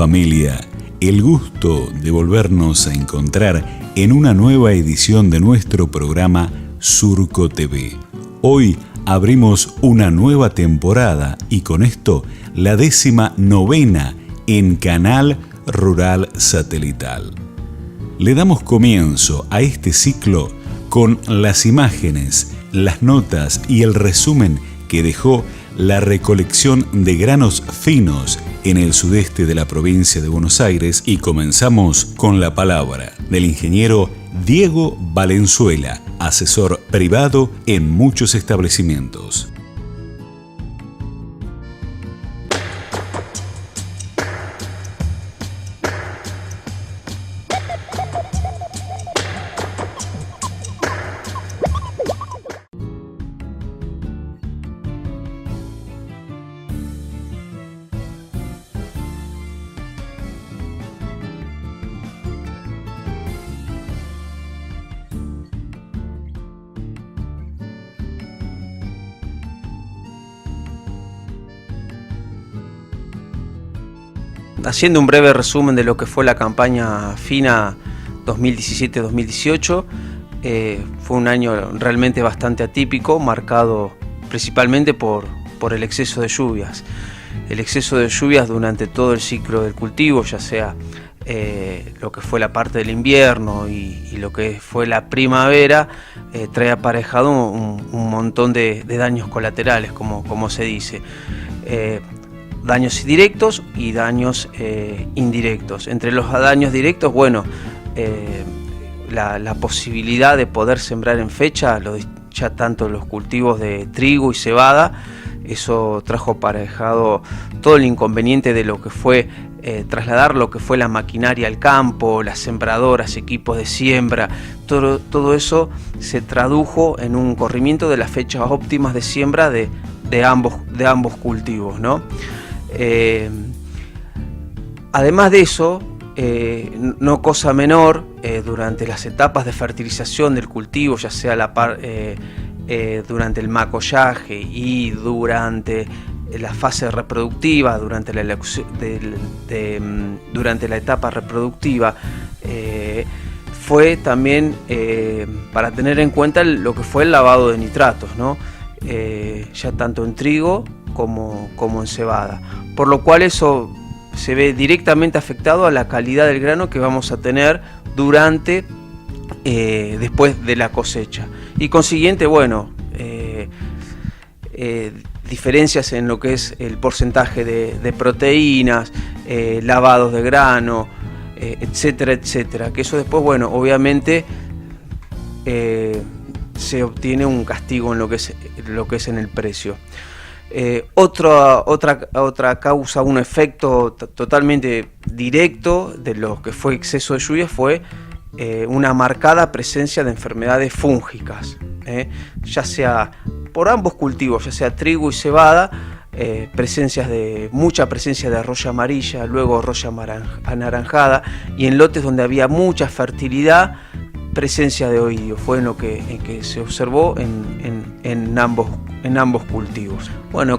familia, el gusto de volvernos a encontrar en una nueva edición de nuestro programa Surco TV. Hoy abrimos una nueva temporada y con esto la 19ª en Canal Rural Satelital. Le damos comienzo a este ciclo con las imágenes, las notas y el resumen que dejó la recolección de granos finos en el sudeste de la provincia de Buenos Aires, y comenzamos con la palabra del ingeniero Diego Valenzuela, asesor privado en muchos establecimientos. Haciendo un breve resumen de lo que fue la campaña fina 2017-2018, fue un año realmente bastante atípico, marcado principalmente por el exceso de lluvias. El exceso de lluvias durante todo el ciclo del cultivo, ya sea lo que fue la parte del invierno y lo que fue la primavera, trae aparejado un montón de daños colaterales, como se dice. Daños directos y daños indirectos. Entre los daños directos, la posibilidad de poder sembrar en fecha, ya tanto los cultivos de trigo y cebada, eso trajo aparejado todo el inconveniente de lo que fue trasladar lo que fue la maquinaria al campo, las sembradoras, equipos de siembra, todo eso se tradujo en un corrimiento de las fechas óptimas de siembra de ambos cultivos, ¿no? Además de eso, no cosa menor, durante las etapas de fertilización del cultivo, ya sea durante el macollaje y durante la fase reproductiva, durante la etapa reproductiva, fue también para tener en cuenta lo que fue el lavado de nitratos, ¿no? Ya tanto en trigo como en cebada, por lo cual eso se ve directamente afectado a la calidad del grano que vamos a tener después de la cosecha, y consiguiente, diferencias en lo que es el porcentaje de proteínas, lavados de grano, etcétera, etcétera, que eso después, obviamente se obtiene un castigo en lo que es en el precio. Otra causa, un efecto totalmente directo de lo que fue exceso de lluvia fue una marcada presencia de enfermedades fúngicas, ya sea por ambos cultivos, ya sea trigo y cebada, mucha presencia de roya amarilla, luego roya anaranjada, y en lotes donde había mucha fertilidad, presencia de oidio. Fue en lo que se observó en ambos cultivos.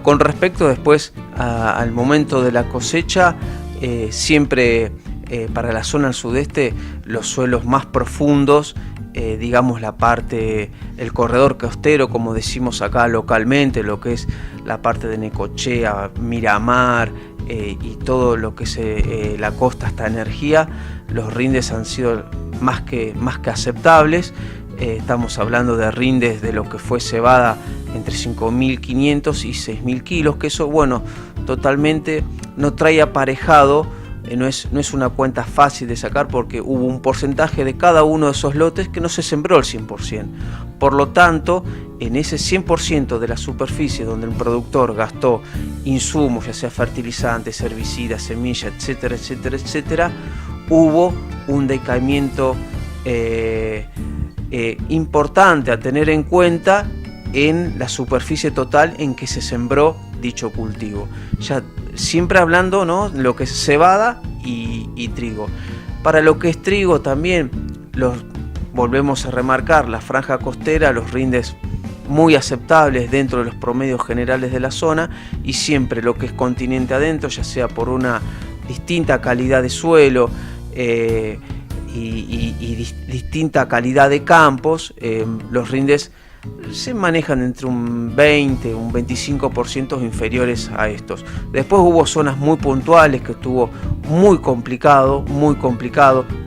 Con respecto después al momento de la cosecha, siempre para la zona del sudeste, los suelos más profundos, el corredor costero, como decimos acá localmente, lo que es la parte de Necochea, Miramar, y todo lo que es la costa hasta Energía, los rindes han sido más que aceptables. Estamos hablando de rindes de lo que fue cebada entre 5.500 y 6.000 kilos, que eso, totalmente no trae aparejado, no es una cuenta fácil de sacar, porque hubo un porcentaje de cada uno de esos lotes que no se sembró el 100%. Por lo tanto, en ese 100% de la superficie donde el productor gastó insumos, ya sea fertilizantes, herbicidas, semillas, etcétera, etcétera, etcétera, hubo un decaimiento importante a tener en cuenta en la superficie total en que se sembró dicho cultivo. Ya siempre hablando, ¿no?, lo que es cebada y trigo. Para lo que es trigo también, volvemos a remarcar la franja costera, los rindes muy aceptables dentro de los promedios generales de la zona, y siempre lo que es continente adentro, ya sea por una distinta calidad de suelo distinta calidad de campos, los rindes se manejan entre un 20, un 25% inferiores a estos. Después hubo zonas muy puntuales que estuvo muy complicado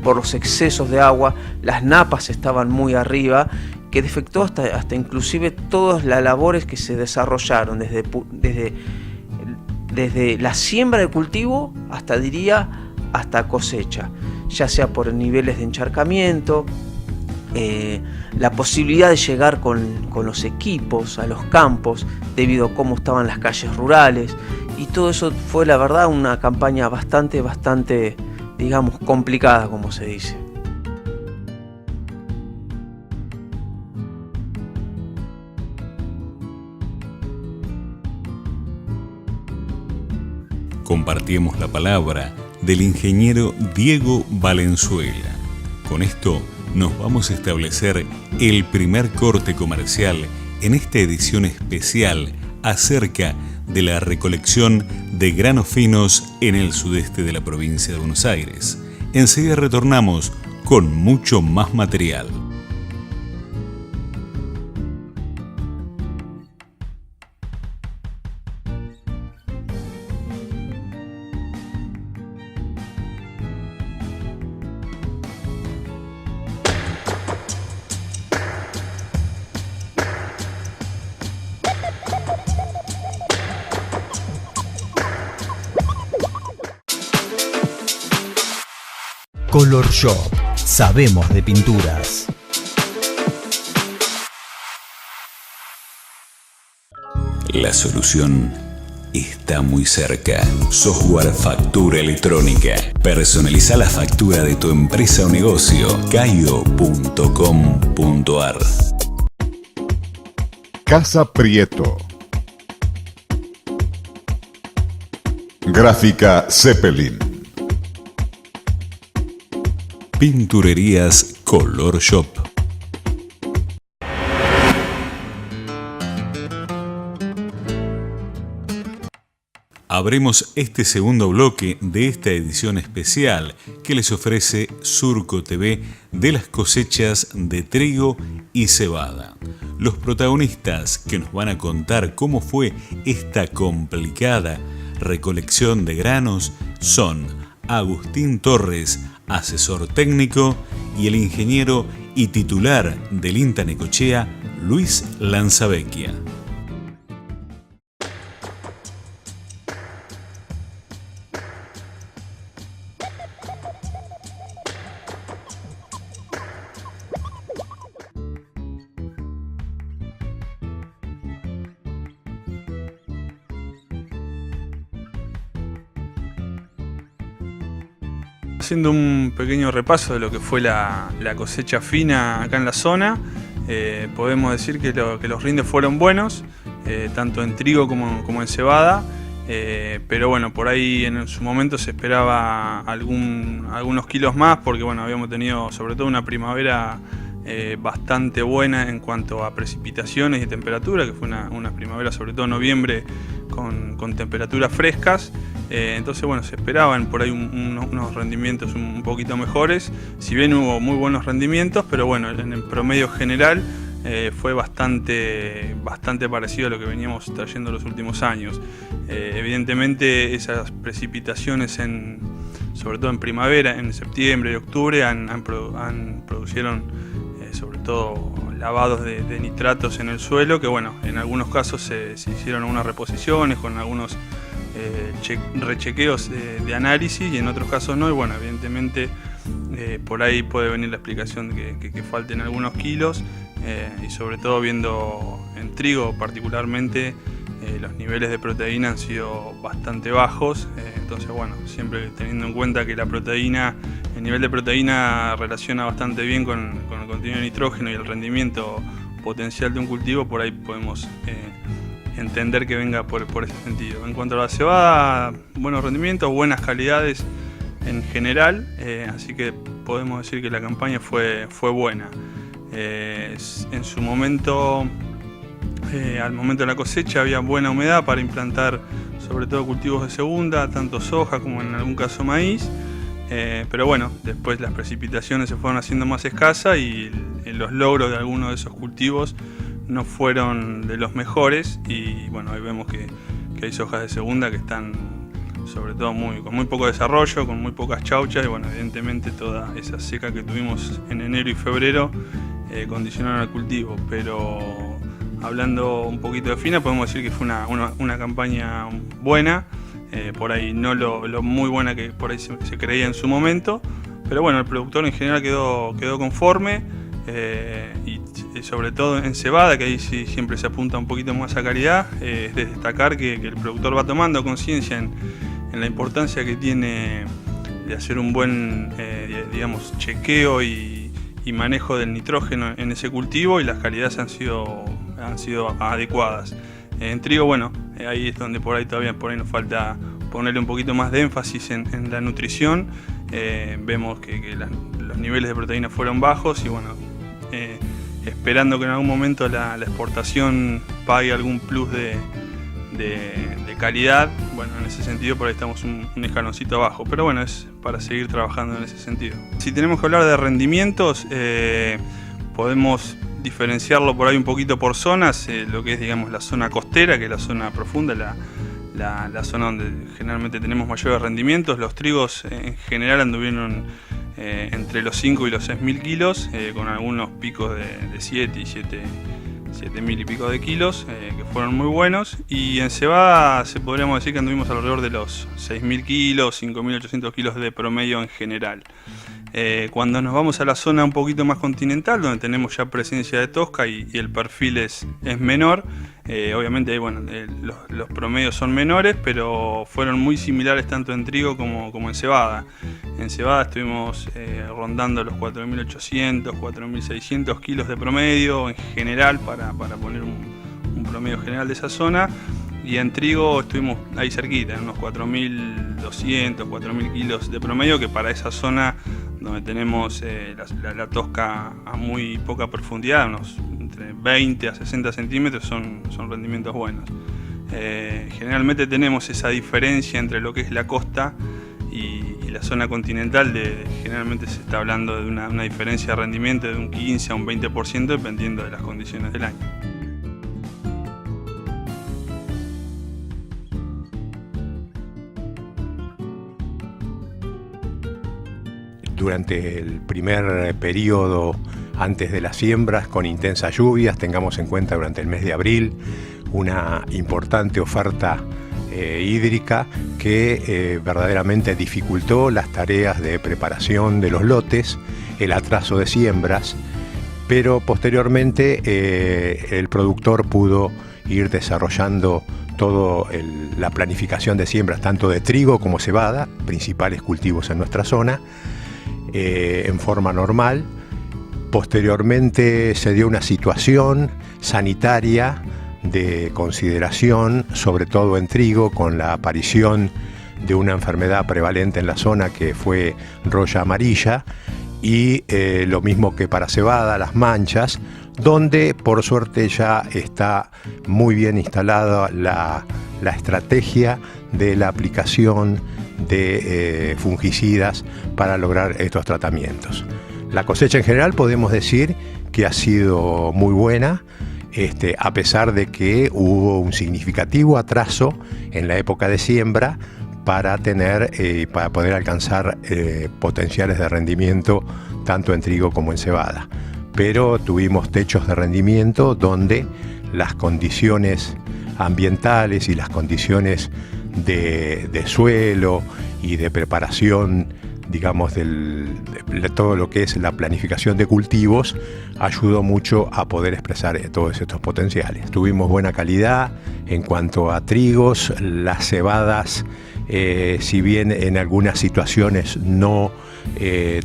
por los excesos de agua, las napas estaban muy arriba, que defectó hasta inclusive todas las labores que se desarrollaron desde la siembra de cultivo hasta cosecha, ya sea por niveles de encharcamiento, la posibilidad de llegar con los equipos a los campos debido a cómo estaban las calles rurales, y todo eso fue, la verdad, una campaña bastante, digamos, complicada, como se dice. Compartimos la palabra del ingeniero Diego Valenzuela. Con esto nos vamos a establecer el primer corte comercial en esta edición especial acerca de la recolección de granos finos en el sudeste de la provincia de Buenos Aires. Enseguida retornamos con mucho más material. Color Shop. Sabemos de pinturas. La solución está muy cerca. Software Factura Electrónica. Personaliza la factura de tu empresa o negocio. caio.com.ar. Casa Prieto. Gráfica Zeppelin. Pinturerías Color Shop. Abrimos este segundo bloque de esta edición especial que les ofrece Surco TV de las cosechas de trigo y cebada. Los protagonistas que nos van a contar cómo fue esta complicada recolección de granos son Agustín Torres, asesor técnico, y el ingeniero y titular del INTA Necochea, Luis Lanzavecchia. Haciendo un pequeño repaso de lo que fue la cosecha fina acá en la zona, podemos decir que los rindes fueron buenos, tanto en trigo como en cebada, pero bueno, por ahí en su momento se esperaba algunos kilos más, porque bueno, habíamos tenido sobre todo una primavera bastante buena en cuanto a precipitaciones y temperatura, que fue una primavera, sobre todo en noviembre, con temperaturas frescas. Entonces bueno, se esperaban por ahí unos rendimientos un poquito mejores, si bien hubo muy buenos rendimientos, pero bueno, en el promedio general fue bastante parecido a lo que veníamos trayendo los últimos años. Evidentemente esas precipitaciones sobre todo en primavera, en septiembre y octubre produjeron sobre todo lavados de nitratos en el suelo, que bueno, en algunos casos se hicieron algunas reposiciones con algunos rechequeos de análisis, y en otros casos no, y bueno, evidentemente por ahí puede venir la explicación de que falten algunos kilos, y sobre todo viendo en trigo particularmente los niveles de proteína han sido bastante bajos, entonces bueno, siempre teniendo en cuenta que el nivel de proteína relaciona bastante bien con el contenido de nitrógeno y el rendimiento potencial de un cultivo, por ahí podemos entender que venga por ese sentido. En cuanto a la cebada, buenos rendimientos, buenas calidades en general, así que podemos decir que la campaña fue buena. En su momento, al momento de la cosecha, había buena humedad para implantar sobre todo cultivos de segunda, tanto soja como en algún caso maíz. Pero bueno, después las precipitaciones se fueron haciendo más escasas y los logros de algunos de esos cultivos no fueron de los mejores, y bueno, ahí vemos que hay sojas de segunda que están sobre todo con muy poco desarrollo, con muy pocas chauchas, y bueno, evidentemente toda esa seca que tuvimos en enero y febrero condicionaron el cultivo. Pero hablando un poquito de fina, podemos decir que fue una campaña buena, por ahí no lo muy buena que por ahí se creía en su momento, pero bueno, el productor en general quedó conforme, y sobre todo en cebada, que ahí sí siempre se apunta un poquito más a calidad. Es de destacar que el productor va tomando conciencia en la importancia que tiene de hacer un buen digamos, chequeo y manejo del nitrógeno en ese cultivo, y las calidades han sido adecuadas. En trigo, bueno, ahí es donde por ahí nos falta ponerle un poquito más de énfasis en la nutrición. Vemos que los niveles de proteína fueron bajos, y bueno, esperando que en algún momento la exportación pague algún plus de calidad. Bueno, en ese sentido por ahí estamos un escaloncito abajo, pero bueno, es para seguir trabajando en ese sentido. Si tenemos que hablar de rendimientos, podemos diferenciarlo por ahí un poquito por zonas, lo que es, digamos, la zona costera, que es la zona profunda, la zona donde generalmente tenemos mayores rendimientos. Los trigos en general anduvieron entre los 5 y los 6.000 kilos, con algunos picos de 7 y 7.000 y pico de kilos, que fueron muy buenos. Y en cebada podríamos decir que anduvimos alrededor de los 6.000 kilos, 5.800 kilos de promedio en general. Cuando nos vamos a la zona un poquito más continental, donde tenemos ya presencia de tosca y el perfil es menor, obviamente bueno, los promedios son menores, pero fueron muy similares tanto en trigo como en cebada. En cebada estuvimos rondando los 4.800, 4.600 kilos de promedio en general, para poner un promedio general de esa zona. Y en trigo estuvimos ahí cerquita, en unos 4.200, 4.000 kilos de promedio, que para esa zona donde tenemos la tosca a muy poca profundidad, unos entre 20 a 60 centímetros, son rendimientos buenos. Generalmente tenemos esa diferencia entre lo que es la costa y la zona continental, generalmente se está hablando de una diferencia de rendimiento de un 15 a un 20%, dependiendo de las condiciones del año. Durante el primer periodo antes de las siembras, con intensas lluvias, tengamos en cuenta durante el mes de abril una importante oferta hídrica que verdaderamente dificultó las tareas de preparación de los lotes, el atraso de siembras, pero posteriormente el productor pudo ir desarrollando toda la planificación de siembras, tanto de trigo como cebada, principales cultivos en nuestra zona, en forma normal. Posteriormente se dio una situación sanitaria de consideración, sobre todo en trigo, con la aparición de una enfermedad prevalente en la zona que fue roya amarilla, y lo mismo que para cebada, las manchas, donde por suerte ya está muy bien instalada la estrategia de la aplicación de fungicidas para lograr estos tratamientos. La cosecha en general podemos decir que ha sido muy buena, a pesar de que hubo un significativo atraso en la época de siembra para poder alcanzar potenciales de rendimiento tanto en trigo como en cebada. Pero tuvimos techos de rendimiento donde las condiciones ambientales y las condiciones de suelo y de preparación, digamos, de todo lo que es la planificación de cultivos, ayudó mucho a poder expresar todos estos potenciales. Tuvimos buena calidad en cuanto a trigos, las cebadas, si bien en algunas situaciones no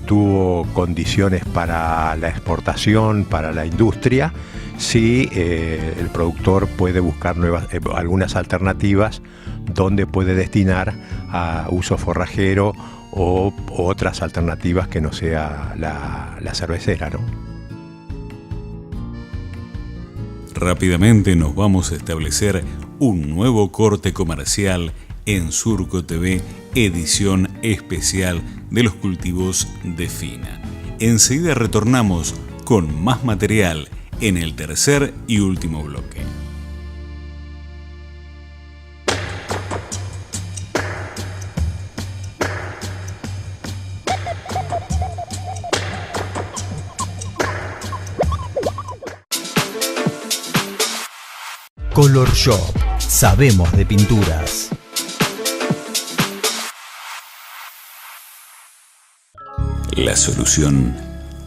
tuvo condiciones para la exportación, para la industria, sí el productor puede buscar algunas alternativas donde puede destinar a uso forrajero o otras alternativas que no sea la cervecera, ¿no? Rápidamente nos vamos a establecer un nuevo corte comercial en Surco TV, edición especial de los cultivos de Fina. Enseguida retornamos con más material en el tercer y último bloque. Color Shop. Sabemos de pinturas. La solución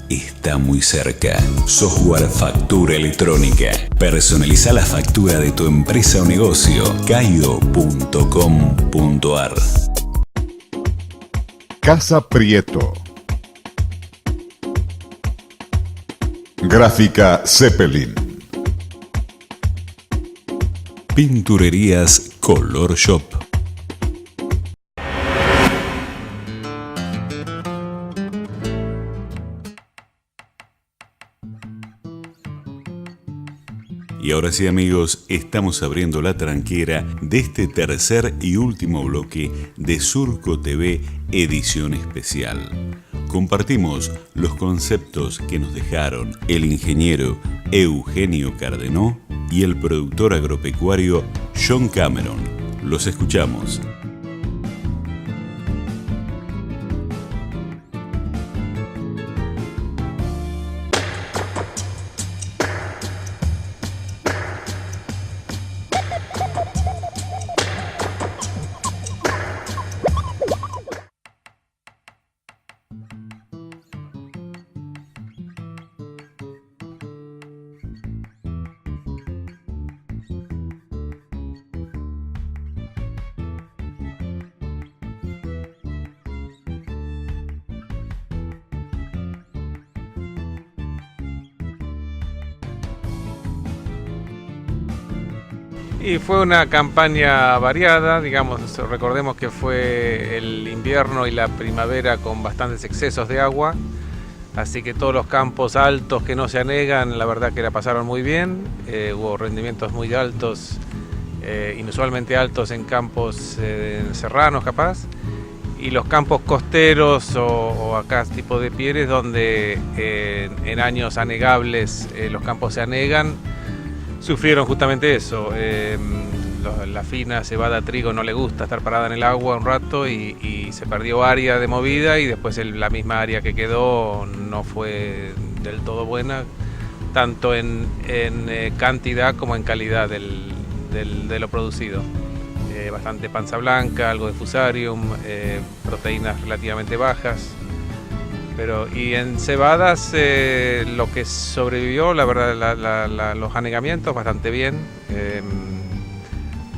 está muy cerca. Software Factura Electrónica. Personaliza la factura de tu empresa o negocio. caio.com.ar. Casa Prieto. Gráfica Zeppelin. Pinturerías Color Shop. Y ahora sí, amigos, estamos abriendo la tranquera de este tercer y último bloque de Surco TV edición especial. Compartimos los conceptos que nos dejaron el ingeniero Eugenio Cardenó y el productor agropecuario John Cameron. Los escuchamos. Y fue una campaña variada, digamos, recordemos que fue el invierno y la primavera con bastantes excesos de agua, así que todos los campos altos que no se anegan, la verdad que la pasaron muy bien, hubo rendimientos muy altos, inusualmente altos en campos serranos capaz, y los campos costeros o acá tipo de Pieres, donde en años anegables los campos se anegan, sufrieron justamente eso. La fina cebada trigo no le gusta estar parada en el agua un rato y se perdió área de movida, y después la misma área que quedó no fue del todo buena, tanto en cantidad como en calidad de lo producido. Bastante panza blanca, algo de fusarium, proteínas relativamente bajas. Y en cebadas lo que sobrevivió, la verdad, los anegamientos bastante bien,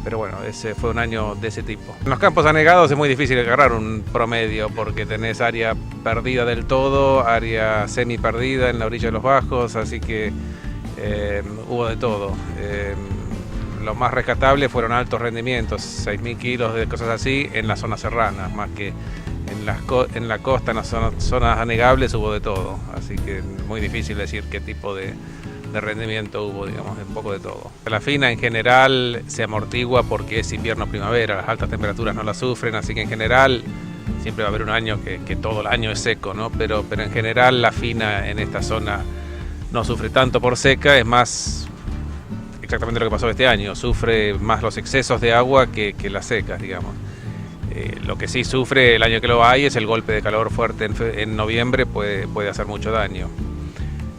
pero bueno, ese fue un año de ese tipo. En los campos anegados es muy difícil agarrar un promedio porque tenés área perdida del todo, área semi perdida en la orilla de los bajos, así que hubo de todo. Lo más rescatable fueron altos rendimientos, 6.000 kilos de cosas así en las zonas serranas, más que en la costa, en las zonas anegables hubo de todo, así que muy difícil decir qué tipo de rendimiento hubo, digamos, un poco de todo. La fina en general se amortigua porque es invierno-primavera, las altas temperaturas no la sufren, así que en general siempre va a haber un año que todo el año es seco, ¿no? Pero en general la fina en esta zona no sufre tanto por seca, es más exactamente lo que pasó este año, sufre más los excesos de agua que las secas, digamos. Lo que sí sufre el año que lo hay es el golpe de calor fuerte en noviembre, puede hacer mucho daño.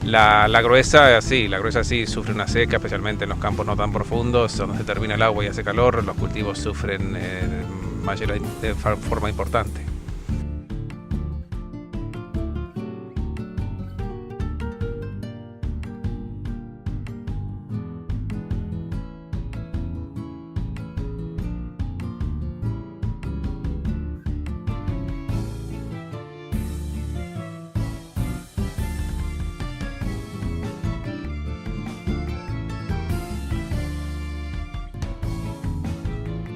La gruesa sí sufre una seca, especialmente en los campos no tan profundos, donde se termina el agua y hace calor, los cultivos sufren de forma importante.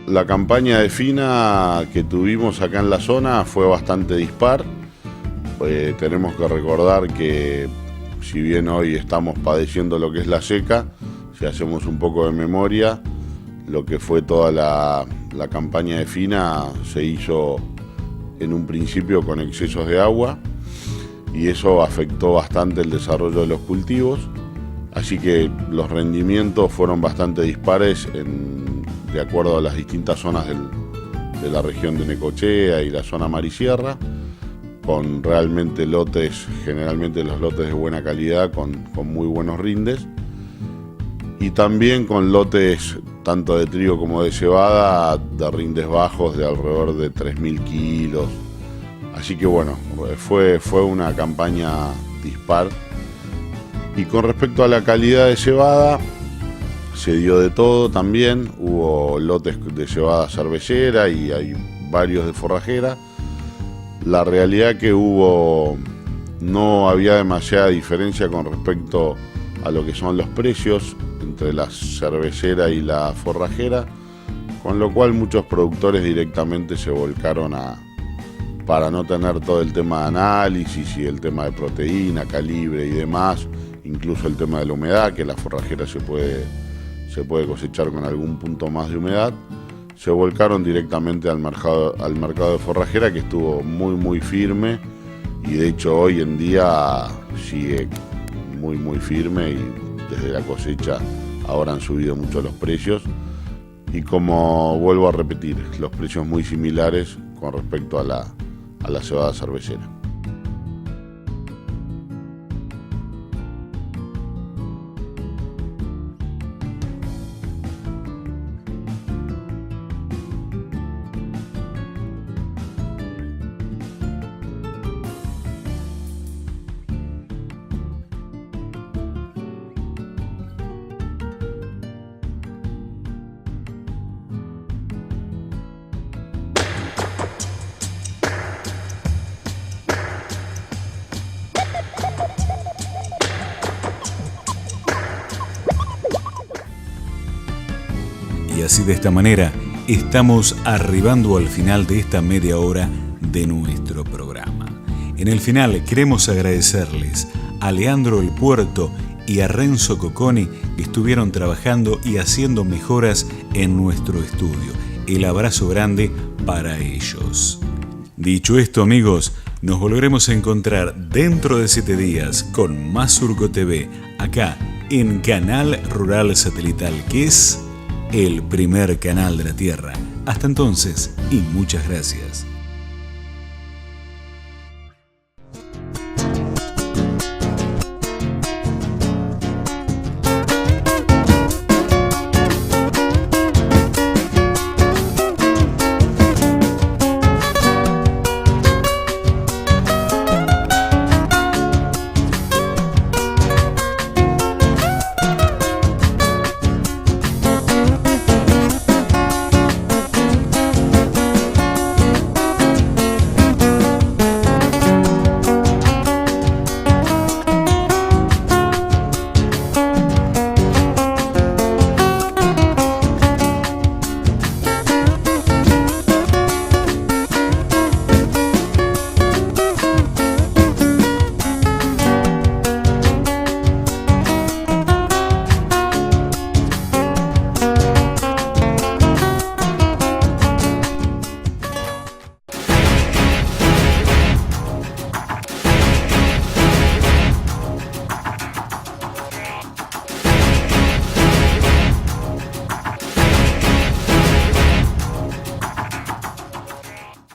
La campaña de fina que tuvimos acá en la zona fue bastante dispar. Tenemos que recordar que si bien hoy estamos padeciendo lo que es la seca, si hacemos un poco de memoria, lo que fue toda la campaña de fina se hizo en un principio con excesos de agua y eso afectó bastante el desarrollo de los cultivos, así que los rendimientos fueron bastante dispares de acuerdo a las distintas zonas de la región de Necochea y la zona mar y sierra, con realmente lotes, generalmente los lotes de buena calidad, con muy buenos rindes, y también con lotes tanto de trigo como de cebada de rindes bajos de alrededor de 3.000 kilos. Así que bueno, fue una campaña dispar. Y con respecto a la calidad de cebada, se dio de todo también. Hubo lotes de cebada cervecera y hay varios de forrajera. La realidad que no había demasiada diferencia con respecto a lo que son los precios entre la cervecera y la forrajera, con lo cual muchos productores directamente se volcaron para no tener todo el tema de análisis y el tema de proteína, calibre y demás, incluso el tema de la humedad, que la forrajera se puede cosechar con algún punto más de humedad, se volcaron directamente al mercado de forrajera, que estuvo muy firme y de hecho hoy en día sigue muy firme, y desde la cosecha ahora han subido mucho los precios y, como vuelvo a repetir, los precios muy similares con respecto a la cebada cervecera. Y así, de esta manera, estamos arribando al final de esta media hora de nuestro programa. En el final queremos agradecerles a Leandro El Puerto y a Renzo Cocconi, que estuvieron trabajando y haciendo mejoras en nuestro estudio. El abrazo grande para ellos. Dicho esto, amigos, nos volveremos a encontrar dentro de 7 días con más Surco TV, acá en Canal Rural Satelital, que es el primer canal de la Tierra. Hasta entonces, y muchas gracias.